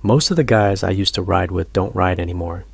Most of the guys I used to ride with don't ride anymore.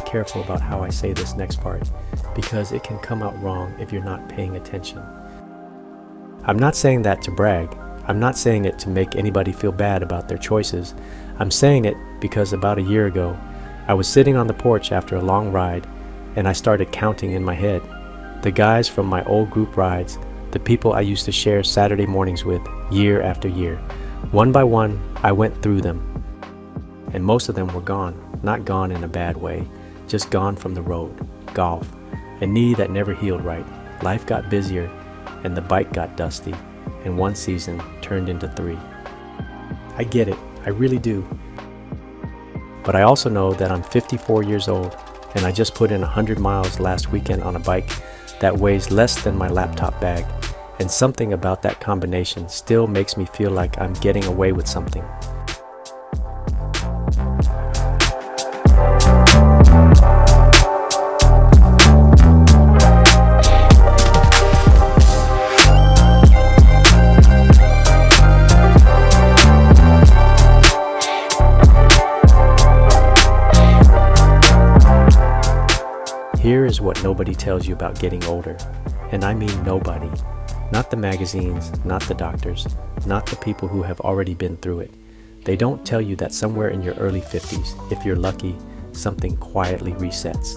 Careful about how I say this next part, because it can come out wrong if you're not paying attention. I'm not saying that to brag. I'm not saying it to make anybody feel bad about their choices. I'm saying it because about a year ago, I was sitting on the porch after a long ride, and I started counting in my head. The guys from my old group rides, the people I used to share Saturday mornings with year after year. One by one, I went through them, and most of them were gone. Not gone in a bad way. Just gone from the road, golf, a knee that never healed right. Life got busier and the bike got dusty, and one season turned into 3. I get it, I really do. But I also know that I'm 54 years old and I just put in 100 miles last weekend on a bike that weighs less than my laptop bag, and something about that combination still makes me feel like I'm getting away with something. Here is what nobody tells you about getting older, and I mean nobody. Not the magazines, not the doctors, not the people who have already been through it. They don't tell you that somewhere in your early 50s, if you're lucky, something quietly resets.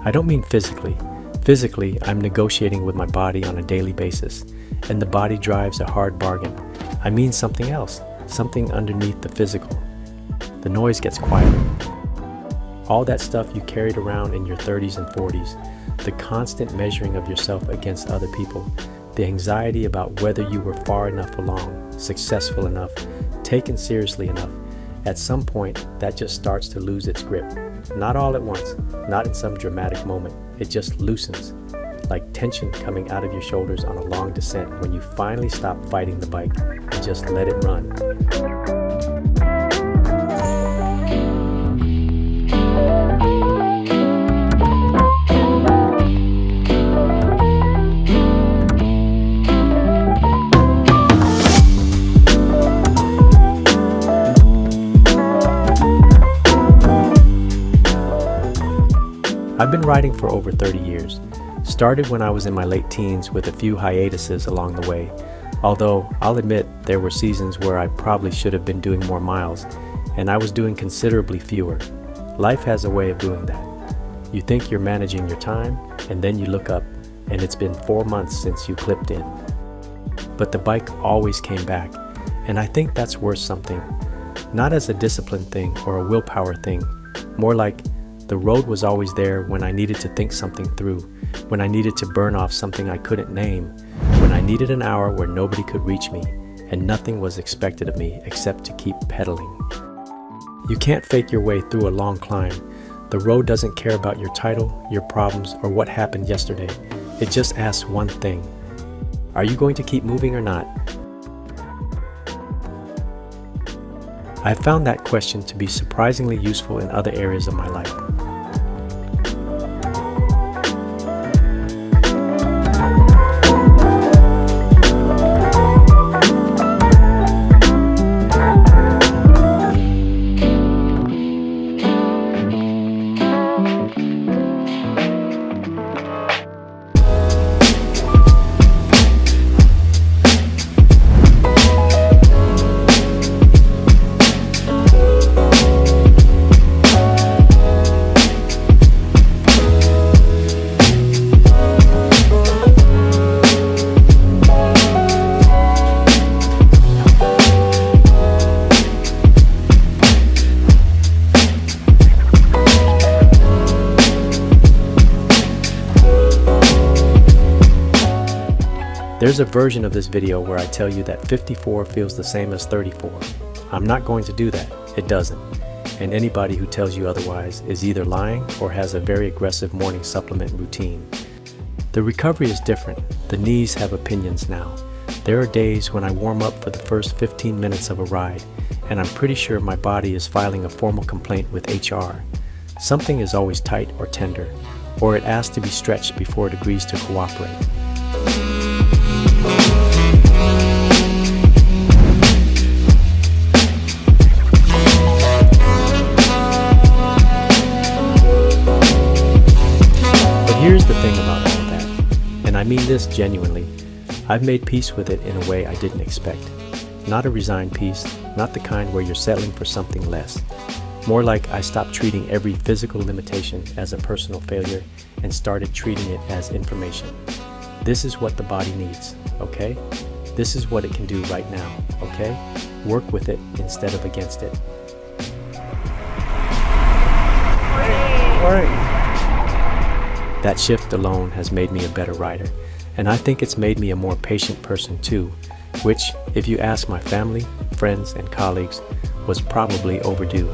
I don't mean physically. Physically, I'm negotiating with my body on a daily basis, and the body drives a hard bargain. I mean something else, something underneath the physical. The noise gets quieter. All that stuff you carried around in your 30s and 40s, the constant measuring of yourself against other people, the anxiety about whether you were far enough along, successful enough, taken seriously enough, at some point that just starts to lose its grip. Not all at once, not in some dramatic moment. It just loosens, like tension coming out of your shoulders on a long descent when you finally stop fighting the bike and just let it run. I've been riding for over 30 years. Started when I was in my late teens with a few hiatuses along the way, although I'll admit there were seasons where I probably should have been doing more miles, and I was doing considerably fewer. Life has a way of doing that. You think you're managing your time, and then you look up, and it's been 4 months since you clipped in. But the bike always came back, and I think that's worth something. Not as a discipline thing or a willpower thing, more like the road was always there when I needed to think something through, when I needed to burn off something I couldn't name, when I needed an hour where nobody could reach me, and nothing was expected of me except to keep pedaling. You can't fake your way through a long climb. The road doesn't care about your title, your problems, or what happened yesterday. It just asks one thing: are you going to keep moving or not? I've found that question to be surprisingly useful in other areas of my life. There's a version of this video where I tell you that 54 feels the same as 34. I'm not going to do that. It doesn't. And anybody who tells you otherwise is either lying or has a very aggressive morning supplement routine. The recovery is different. The knees have opinions now. There are days when I warm up for the first 15 minutes of a ride, and I'm pretty sure my body is filing a formal complaint with HR. Something is always tight or tender, or it asks to be stretched before it agrees to cooperate. But here's the thing about all that, and I mean this genuinely. I've made peace with it in a way I didn't expect. Not a resigned peace, not the kind where you're settling for something less. More like I stopped treating every physical limitation as a personal failure and started treating it as information. This is what the body needs, okay? This is what it can do right now, okay? Work with it instead of against it. That shift alone has made me a better rider. And I think it's made me a more patient person too, which, if you ask my family, friends, and colleagues, was probably overdue.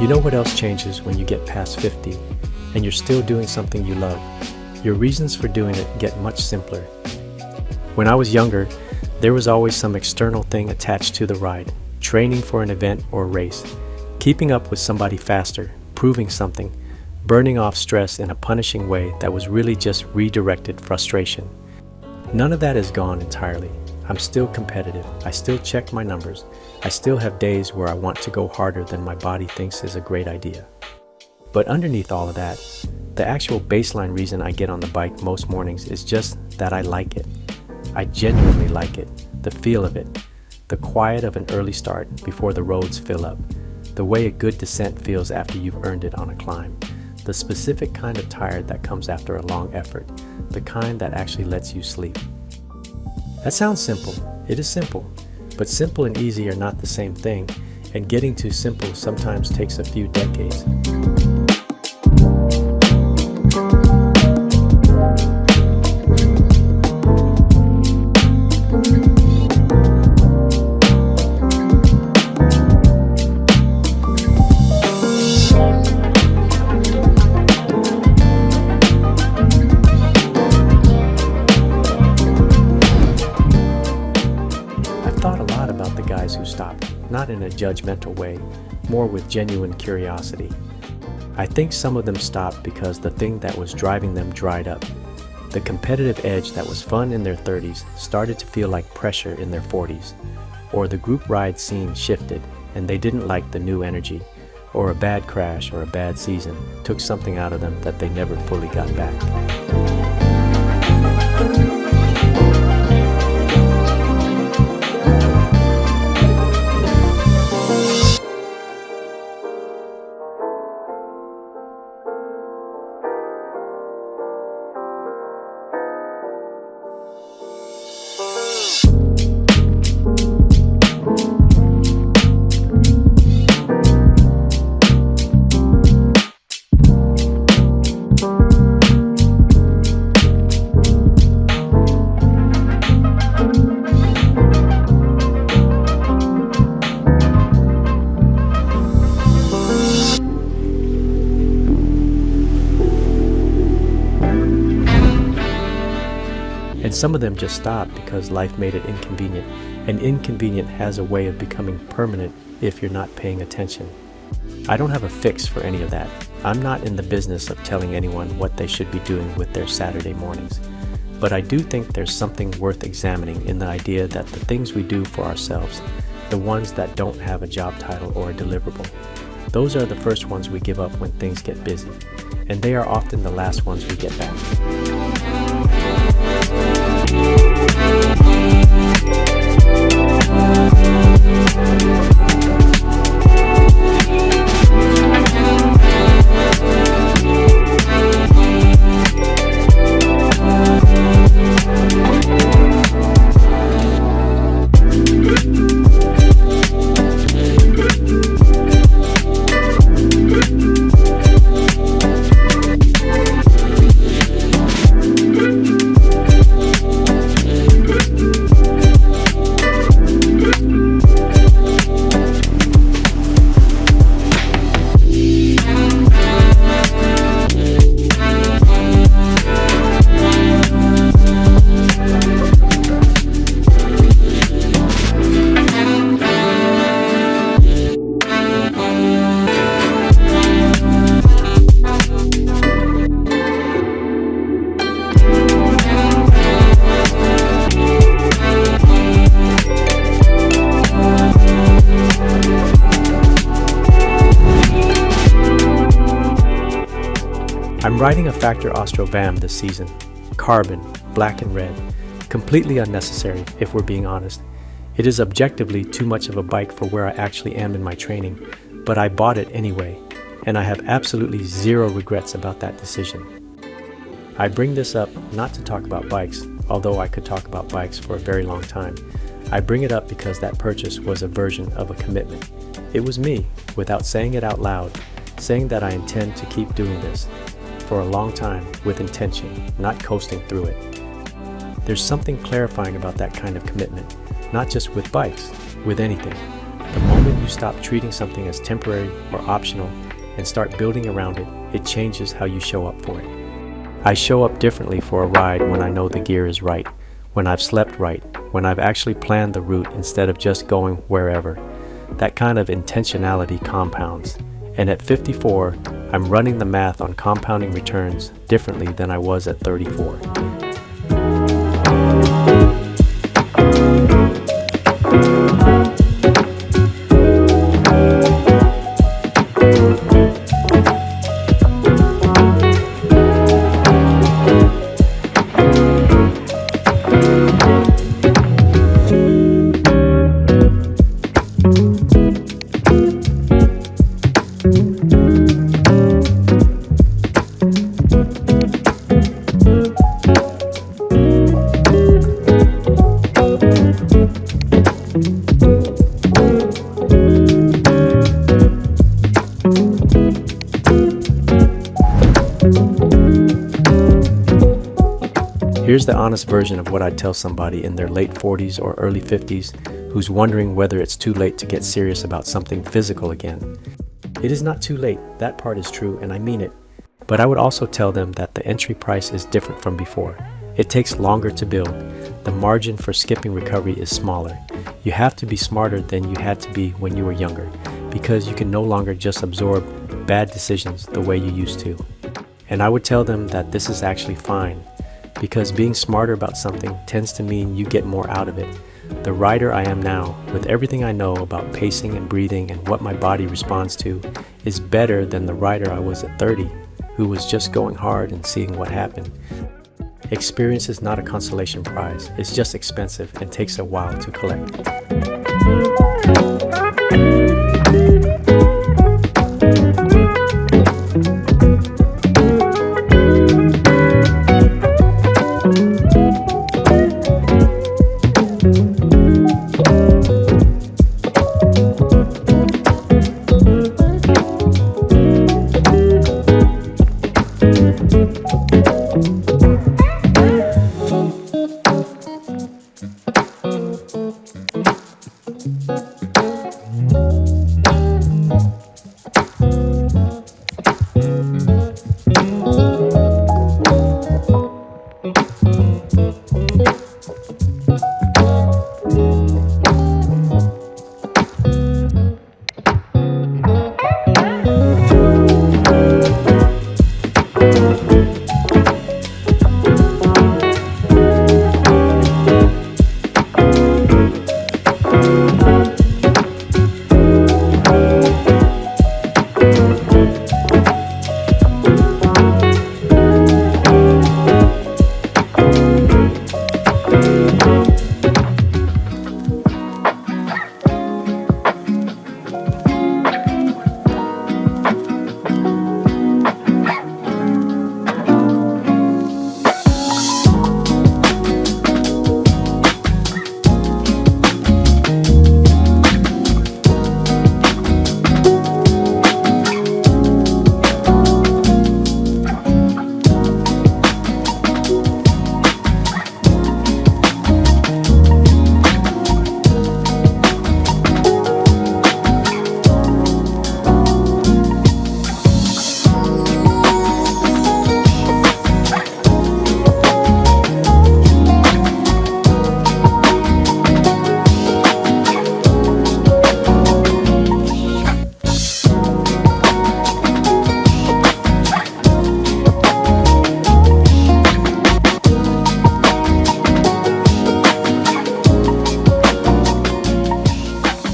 You know what else changes when you get past 50 and you're still doing something you love? Your reasons for doing it get much simpler. When I was younger, there was always some external thing attached to the ride, training for an event or race, keeping up with somebody faster, proving something, burning off stress in a punishing way that was really just redirected frustration. None of that is gone entirely. I'm still competitive. I still check my numbers. I still have days where I want to go harder than my body thinks is a great idea. But underneath all of that, the actual baseline reason I get on the bike most mornings is just that I like it. I genuinely like it. The feel of it. The quiet of an early start before the roads fill up. The way a good descent feels after you've earned it on a climb. The specific kind of tired that comes after a long effort. The kind that actually lets you sleep. That sounds simple. It is simple. But simple and easy are not the same thing, and getting to simple sometimes takes a few decades. Who stopped, not in a judgmental way, more with genuine curiosity. I think some of them stopped because the thing that was driving them dried up. The competitive edge that was fun in their 30s started to feel like pressure in their 40s. Or the group ride scene shifted and they didn't like the new energy, or a bad crash or a bad season took something out of them that they never fully got back. And some of them just stopped because life made it inconvenient, and inconvenient has a way of becoming permanent if you're not paying attention. I don't have a fix for any of that. I'm not in the business of telling anyone what they should be doing with their Saturday mornings. But I do think there's something worth examining in the idea that the things we do for ourselves, the ones that don't have a job title or a deliverable, those are the first ones we give up when things get busy, and they are often the last ones we get back. I'm riding a Factor Ostro BAM this season. Carbon, black and red. Completely unnecessary, if we're being honest. It is objectively too much of a bike for where I actually am in my training, but I bought it anyway, and I have absolutely zero regrets about that decision. I bring this up not to talk about bikes, although I could talk about bikes for a very long time. I bring it up because that purchase was a version of a commitment. It was me, without saying it out loud, saying that I intend to keep doing this for a long time with intention, not coasting through it. There's something clarifying about that kind of commitment, not just with bikes, with anything. The moment you stop treating something as temporary or optional and start building around it, it changes how you show up for it. I show up differently for a ride when I know the gear is right, when I've slept right, when I've actually planned the route instead of just going wherever. That kind of intentionality compounds. And at 54, I'm running the math on compounding returns differently than I was at 34. Here's the honest version of what I'd tell somebody in their late 40s or early 50s who's wondering whether it's too late to get serious about something physical again. It is not too late, that part is true, and I mean it. But I would also tell them that the entry price is different from before. It takes longer to build. The margin for skipping recovery is smaller. You have to be smarter than you had to be when you were younger, because you can no longer just absorb bad decisions the way you used to. And I would tell them that this is actually fine, because being smarter about something tends to mean you get more out of it. The rider I am now, with everything I know about pacing and breathing and what my body responds to, is better than the rider I was at 30, who was just going hard and seeing what happened. Experience is not a consolation prize, it's just expensive and takes a while to collect.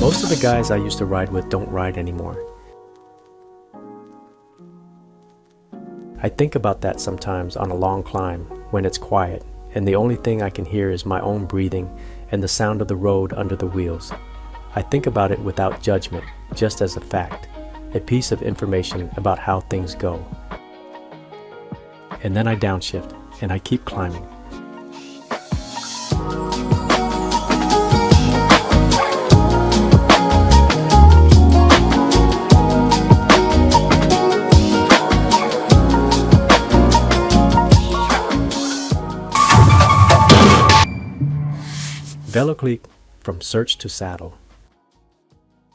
Most of the guys I used to ride with don't ride anymore. I think about that sometimes on a long climb when it's quiet and the only thing I can hear is my own breathing and the sound of the road under the wheels. I think about it without judgment, just as a fact, a piece of information about how things go. And then I downshift and I keep climbing. Veloclique from search to saddle.